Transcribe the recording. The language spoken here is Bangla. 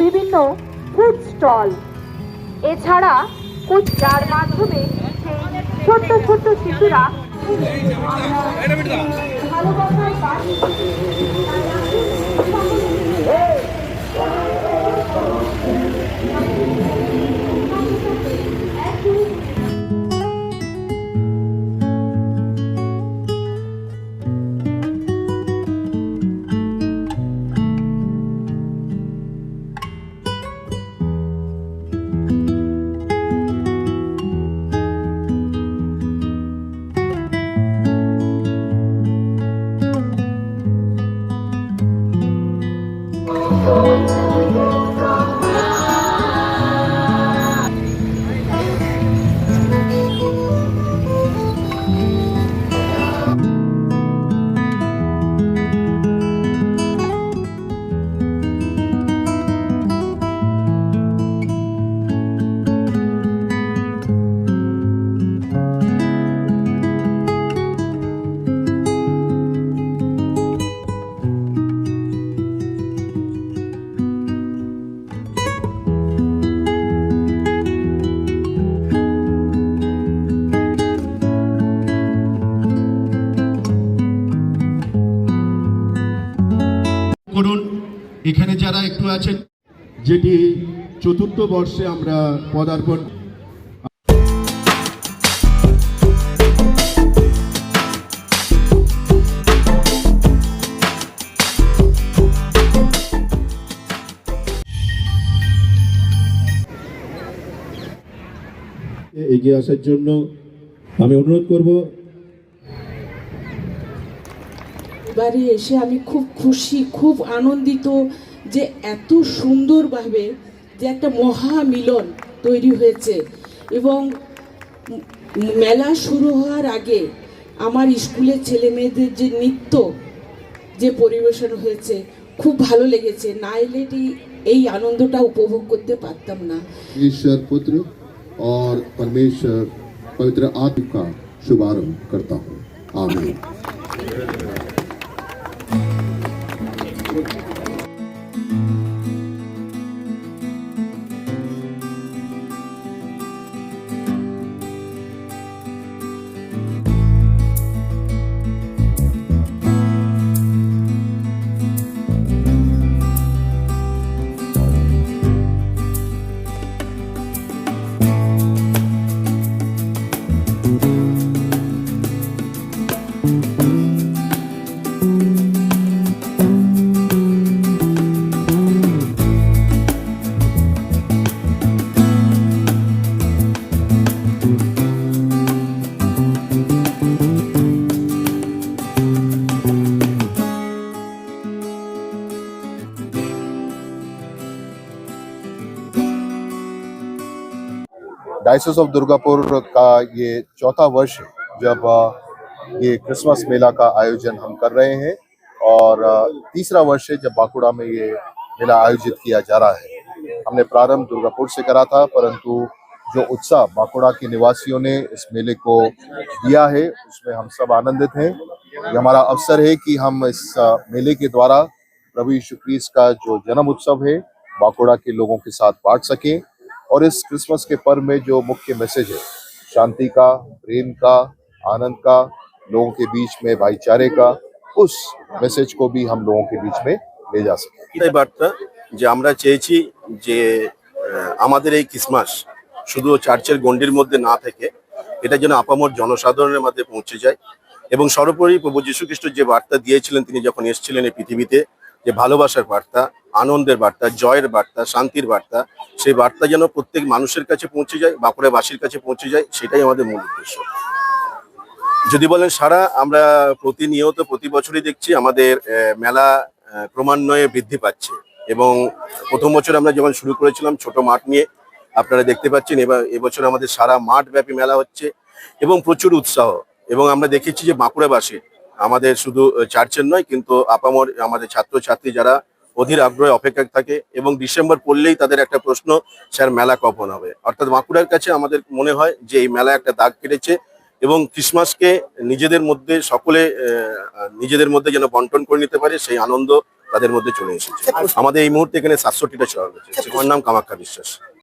বিভিন্ন ফুড স্টল, এছাড়া যার মাধ্যমে সেই ছোট্ট ছোট্ট শিশুরা ভালোবাসার গান করুন। এখানে যারা একটু আছেন, যেটি চতুর্থ বর্ষে আমরা পদার্পণ এগিয়ে আসার জন্য আমি অনুরোধ করব। বাড়ি এসে আমি খুব খুশি, খুব আনন্দিত যে এত সুন্দরভাবে যে একটা মহামিলন তৈরি হয়েছে। এবং মেলা শুরু হওয়ার আগে আমার স্কুলের ছেলে মেয়েদের যে নৃত্য যে পরিবেশন হয়েছে খুব ভালো লেগেছে। না এলে এই আনন্দটা উপভোগ করতে পারতাম না। ईश्वर पुत्र और परमेश्वर पवित्र आत्मा का शुभारंभ करता हूँ। आमीन। डायसिस ऑफ दुर्गापुर का ये चौथा वर्ष है जब ये क्रिसमस मेला का आयोजन हम कर रहे हैं और तीसरा वर्ष है जब बांकुड़ा में ये मेला आयोजित किया जा रहा है। हमने प्रारंभ दुर्गापुर से करा था, परंतु जो उत्साह बांकुड़ा के निवासियों ने इस मेले को दिया है उसमें हम सब आनंदित हैं। ये हमारा अवसर है कि हम इस मेले के द्वारा प्रभु यीशु क्रिस्ट का जो जन्म उत्सव है बांकुड़ा के लोगों के साथ बांट सकें और इस क्रिसमस के पर्व में जो मुख्य मैसेज है शांति का, प्रेम का, आनंद का, लोगों के बीच में भाईचारे का, उस मैसेज को भी हम लोगों के बीच में ले जा सकें। এই বার্তা যে আমরা চেয়েছি যে আমাদের এই ক্রিসমাস শুধু চার্চের গণ্ডির মধ্যে না থেকে এটা যেন আপামর জনসাধারণের মধ্যে পৌঁছে যায় এবং সর্বোপরি প্রভু যীশু খ্রিস্ট যে বার্তা দিয়েছিলেন তিনি যখন এসেছিলেন এই পৃথিবীতে, যে ভালোবাসার বার্তা, আনন্দের বার্তা, জয়ের বার্তা, শান্তির বার্তা, সেই বার্তা যেন প্রত্যেক মানুষের কাছে পৌঁছে যায়, বাঁকুড়াবাসীর কাছে পৌঁছে যায়, সেটাই আমাদের মূল উদ্দেশ্য। যদি বলেন সারা আমরা প্রতিনিয়ত প্রতি বছরই দেখছি আমাদের মেলা ক্রমান্বয়ে বৃদ্ধি পাচ্ছে এবং প্রথম বছর আমরা যেমন শুরু করেছিলাম ছোট মাঠ নিয়ে, আপনারা দেখতে পাচ্ছেন এবার এবছর আমাদের সারা মাঠ ব্যাপী মেলা হচ্ছে এবং প্রচুর উৎসাহ। এবং আমরা দেখেছি যে বাঁকুড়াবাসী আমাদের শুধু চার্চের নয় কিন্তু আপামর আমাদের ছাত্রছাত্রী যারা অধীর আগ্রহে অপেক্ষায় থাকে এবং ডিসেম্বর পড়লেই তাদের একটা প্রশ্ন, স্যার মেলা কখন হবে। অর্থাৎ বাঁকুড়ার কাছে আমাদের মনে হয় যে এই মেলা একটা দাগ কেটেছে এবং ক্রিসমাসকে নিজেদের মধ্যে সকলে নিজেদের মধ্যে যেন বন্টন করে নিতে পারে সেই আনন্দ তাদের মধ্যে চলে এসেছে। আমাদের এই মুহূর্তে এখানে 67টা চড়া রয়েছে। আমার নাম কামাখ্যা বিশ্বাস।